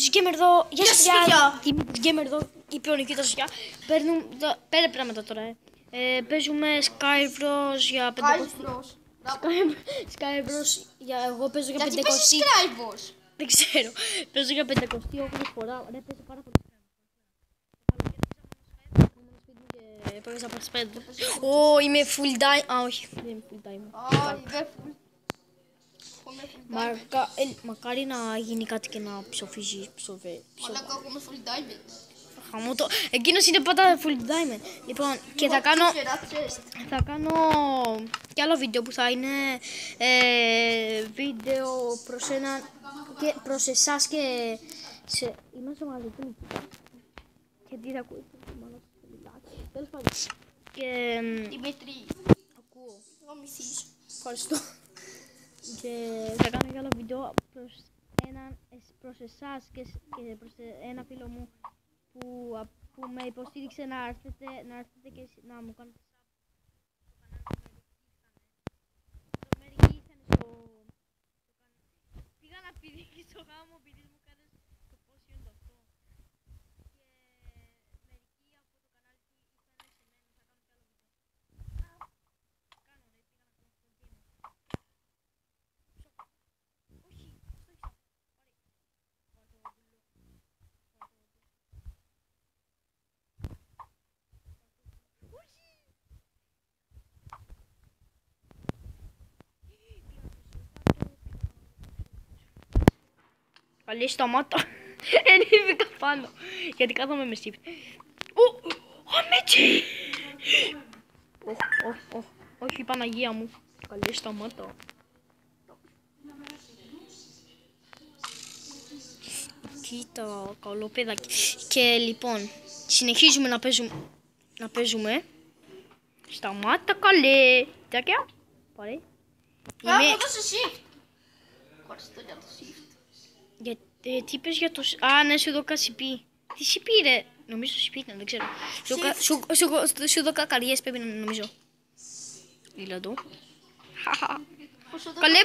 Δημήτρης Γκέμερ εδώ. Γεια σας παιδιά. Δημήτρης Γκέμερ εδώ. Είπε ο Νικήτας για. Παίρνουμε 5 πράγματα τώρα. Παίζουμε Skybros για 500. Skybros για. Εγώ παίζω για 500. Γιατί παίζεις Skybros? Δεν ξέρω. Παίζω για 500 φορά. Ρε, παίζω πάρα πολύ. Έπαιζα από 5. Ω, είμαι full diamond. Α, όχι. Δεν είμαι full diamond. Μακάρι να γίνει κάτι και να ψοφίζει. Μαλάκα, εγώ είμαι full diamond. Χαμότο. Εκείνος είναι πάντα full diamond. Λοιπόν, και θα κάνω και άλλο βίντεο που θα είναι βίντεο προς εσάς και είμαστε μαζί του. Και τι θα ακούει. Τέλος πάντων. Και Δημήτρη, ακούω. εγώ μισήσω. Ευχαριστώ. Και θα κάνω και άλλο βίντεο προς εσάς και προς ένα φίλο μου που με υποστήριξε να έρθετε και να μου κάνετε μερικοί ήρθαν πήγα να πηδήξει στο γάμο επειδή μου κάνες το πώς είναι το αυτό. Καλή σταμάτα. Ενήβηκα πάνω. Γιατί κάθομαι με shift. Αμέτσι! Όχι, Παναγία μου. Καλή σταμάτα. Κοίτα, καλό παιδάκι. Και λοιπόν, συνεχίζουμε να παίζουμε. Σταμάτα καλέ. Τάκια. Πάρε. Έχω δώσει shift. Ευχαριστώ για το shift. Τι είπες για το... Α, ναι, σου δώκα CP. Τι CP ρε. Νομίζω CP ήταν, δεν ξέρω. Σου δώκα καριές πρέπει να νομίζω. Δηλαδή. Καλέ,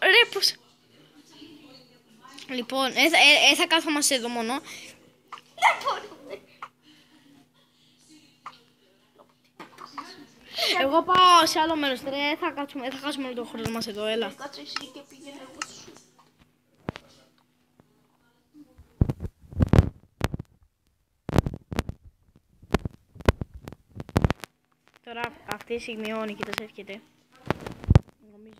ρε, πώς... Λοιπόν, θα κάθομαστε εδώ μόνο. Δεν μπορούμε. Εγώ πάω σε άλλο μέρος, ρε. Θα χάσουμε όλο τον χρόνο μας εδώ, έλα. Κάτσε εσύ και πήγαινε εγώ σου. Τώρα αυτή τη στιγμή ο Νικήτας έρχεται. Νομίζω.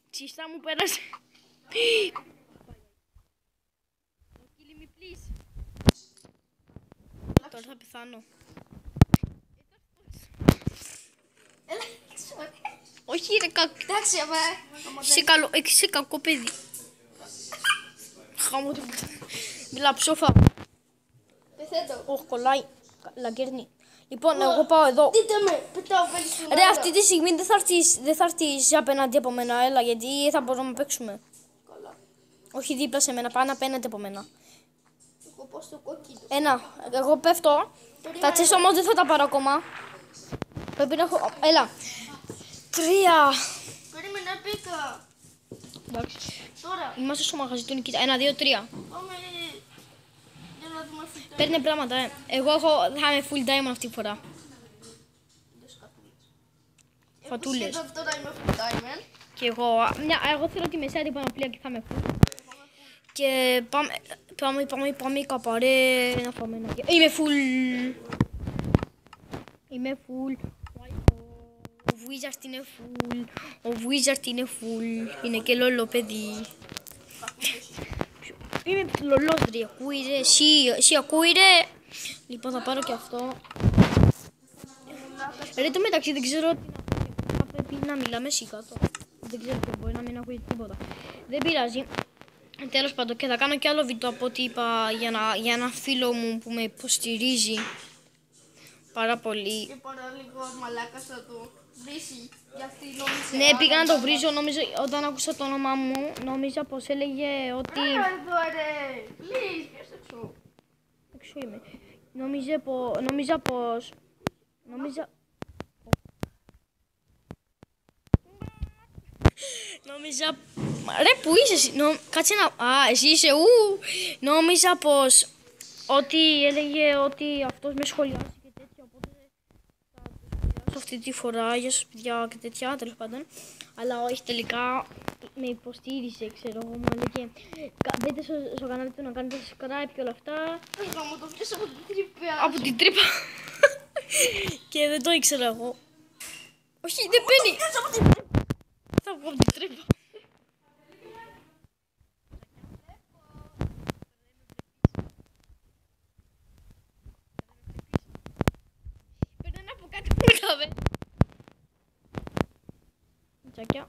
Τσίστα μου πέρασε. Kill me please. Τώρα θα πεθάνω. Όχι ρε κακό. Εντάξει, Είσαι κακό παιδί. Χάμω το μιλά ψόφα. πεθαίνω. Όχι κολλάει. Λαγκέρνει. Λοιπόν, εγώ πάω εδώ. Δείτε με, πετάω πάλι στην Ρε, αυτή τη στιγμή δεν θα έρθεις απέναντι από μένα, έλα, γιατί θα μπορούμε να παίξουμε. Καλά. Όχι δίπλα σε μένα, πάνε απέναντι από μένα. Εγώ πάω στο κόκκινο. Εγώ πέφτω. Τα τσες όμως δεν θα τα πάρω ακόμα. Πρέπει να έχω... Έλα. 3. Περίμενα, μπήκα. Εντάξει. Τώρα. Είμαστε στο μαγαζί του Νικήτα. 1, 2, 3. Πάμε για να δούμε αυτό. Παίρνε πράγματα, Εγώ θα είμαι full diamond αυτή τη φορά. Φατούλες. Εγώ τώρα είμαι full diamond. Και εγώ θέλω τη μεσαία την πανοπλία και θα είμαι full. Και πάμε καπαρέ. Να πάμε ένα... Είμαι full. Είμαι full. Ο Wizard είναι full. Ο Wizard είναι full. Είναι και λολό παιδί. Είμαι λολός ρε. Ακούει ρε. Εσύ ακούει ρε. Λοιπόν θα πάρω και αυτό. Ρε το μεταξύ δεν ξέρω τι να πω. Πρέπει να μιλάμε σιγά τώρα. Δεν ξέρω τι μπορεί να μην ακούει τίποτα. Δεν πειράζει. Τέλος πάντων και θα κάνω και άλλο βίντεο από ό,τι είπα για ένα φίλο μου που με υποστηρίζει πάρα πολύ. Και παραλίγο μαλάκας θα το βρίσει. Γιατί νόμιζε... Ναι, πήγα να το βρίζω, όταν άκουσα το όνομά μου, νόμιζα πως έλεγε ότι... Εδώ ρε, please. πού είμαι. Νόμιζα πως... Νόμιζα... Ρε, πού είσαι εσύ? Κάτσε να... Α, εσύ είσαι ου! Νόμιζα πως... Ότι έλεγε ότι αυτός με σχολιάσει και τέτοια, οπότε θα το σχολιάσω αυτή τη φορά για σας παιδιά και τέτοια, τέλος πάντων. Αλλά όχι, τελικά με υποστήριζε, ξέρω εγώ, μου έλεγε μπείτε στο κανάλι του να κάνετε subscribe και όλα αυτά. Θα μου το πεις από την τρύπα. Από την τρύπα. Και δεν το ήξερα εγώ. Όχι, δεν μπαίνει. Θα βγω από την τρύπα. Περνάνε από κάτω μου λάβε. Τσάκια.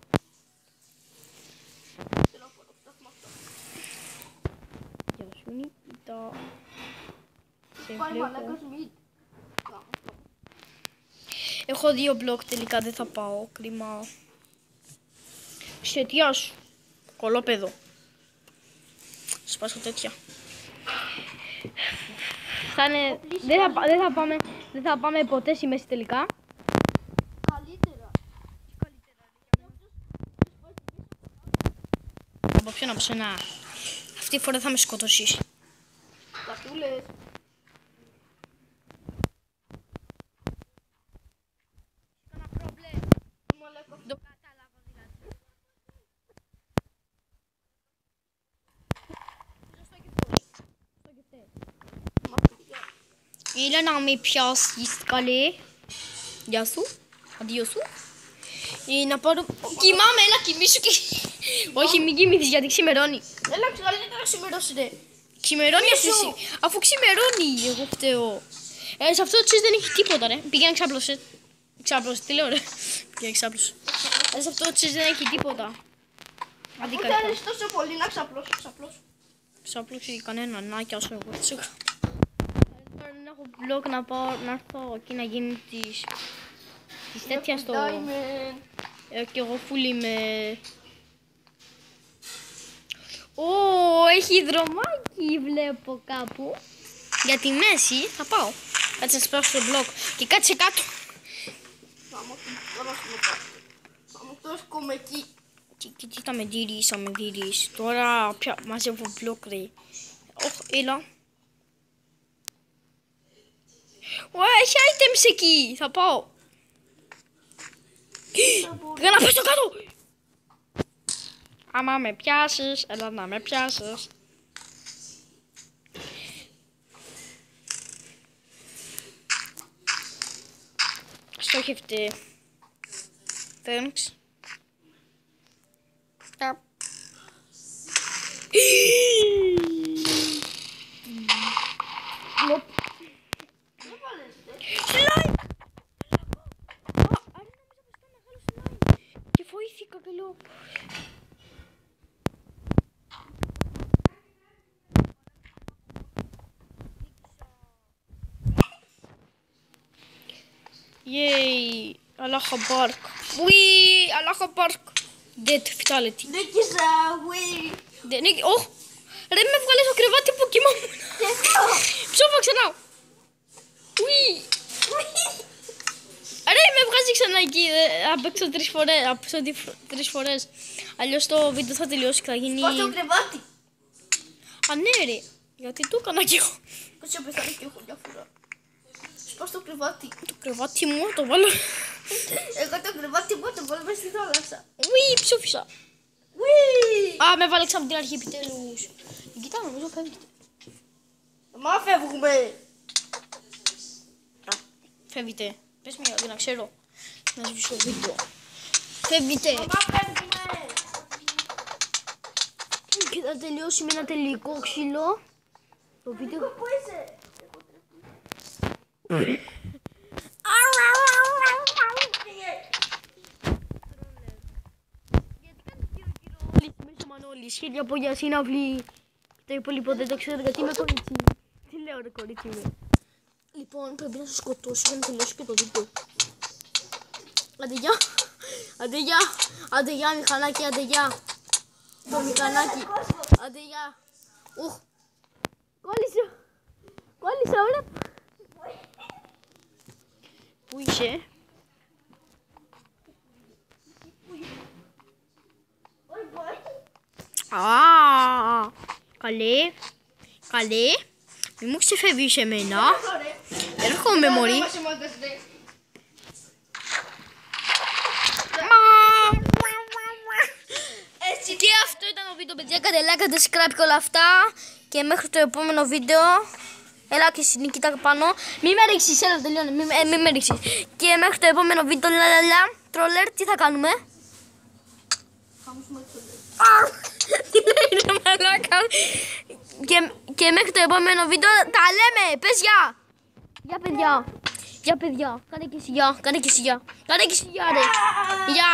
Γεια σου Νίκητα. Σε βλέπω. Έχω 2 μπλοκ, τελικά δεν θα πάω, κρίμα. Σχετιά σου, κολόπεδο. Σπάσω τέτοια. Θα είναι... δεν θα πάμε ποτέ στη μέση τελικά. Καλύτερα. Από ποιον, από σένα? Αυτή τη φορά θα με σκοτώσεις. Κατούλες. Το κατάλαβα δηλαδή. Έλα να με πιάσεις καλέ. Γεια σου. Αντίο σου. Να πάρω... Κοιμάμαι, έλα κοιμήσου και... Όχι, μην κοιμηθείς γιατί ξημερώνει. Έλα, καλύτερα ξημερώσει ρε. Ξημερώνει αφού ξημερώνει, εγώ φταίω. Σε αυτό το τσις δεν έχει τίποτα ρε. Πήγαινε ξάπλωσε. Ξάπλωσε, τι λέω ρε. Πήγαινε ξάπλωσε. Σε αυτό το τσις δεν έχει τίποτα. Αφού θέλεις τόσο πολύ να ξαπλώσω, ξαπλώσω. Ξάπλωσε κανένα, να κι άσω εγώ. Τώρα δεν έχω μπλοκ να πάω, να έρθω εκεί να γίνει της τέτοια στο... Κι εγώ φουλ είμαι... Έχει δρομάκι βλέπω κάπου. Για τη μέση θα πάω. Κάτσε να σπάσω το μπλοκ. Και κάτσε κάτω. Θα μου το έρχομαι εκεί. Τι θα με δείρεις, τώρα πια μαζεύω μπλοκ ρε. Έλα. Έχει items εκεί, θα πάω. Για να πες στο κάτω. Άμα με πιάσεις, έλα να με πιάσεις. Στόχευτε. Thanks. Και βοήθηκα και λέω. Yay, Allah Akbar. Wee, Allah Akbar. Dead fatality. Νίκησα, wee. Oh, ρε με βγάλε στο κρεβάτι που κοιμόμουν. Ψόφα ξανά. Wee. Ρε με βγάζει ξανά εκεί. Απέξω 3 φορές. Αλλιώς το βίντεο θα τελειώσει και θα γίνει... Πάω στο κρεβάτι. Α, ναι ρε. Γιατί το έκανα κι εγώ. Πώς σε πεθάνει και έχω διάφορα. Πάω στο κρεβάτι. Το κρεβάτι μου το βάλω. Εγώ το κρεβάτι μου το βάλω μέσα στη θάλασσα. Ουί, ψόφισα. Ουί. Α, με βάλεξα από την αρχή επιτέλους. Κοίτα, νομίζω φεύγετε. Μα φεύγουμε. Φεύγετε. Πες μια για να ξέρω. Να σβήσω βίντεο. Φεύγετε. Μα φεύγουμε. Και θα τελειώσει με ένα τελικό ξύλο. Το βίντεο. Πού είσαι? Μανώλης, χίλια από για συναυλή. Το υπόλοιπο δεν το ξέρω γιατί είμαι κορίτσι. Τι λέω ρε κορίτσι μου. Λοιπόν, πρέπει να σας σκοτώσω για να τελειώσει και το βίντεο. Άντε γεια. Άντε γεια. Άντε γεια μηχανάκι, άντε γεια. Το μηχανάκι. Άντε γεια. Κόλλησε. Κόλλησε. ξαναβλέπω. Πού είσαι? Καλή. Καλή. Μη μου ξεφεύγεις εμένα. Έρχομαι μωρή. Και αυτό ήταν το βίντεο, παιδιά. Κάντε like, κάντε subscribe και όλα αυτά. Και μέχρι το επόμενο βίντεο. Έλα και Νικήτα πάνω. Μη με ρίξεις, έλα τελειώνει. Μη με ρίξεις. Και μέχρι το επόμενο βίντεο, λαλαλα. Τρόλερ, τι θα κάνουμε? Τι λέει ρε μαλάκα. Και μέχρι το επόμενο βίντεο τα λέμε. Πες γεια. Γεια παιδιά. Γεια παιδιά. Κάνε και εσύ γεια. Κάνε και εσύ γεια. Κάνε και εσύ γεια ρε. Γεια.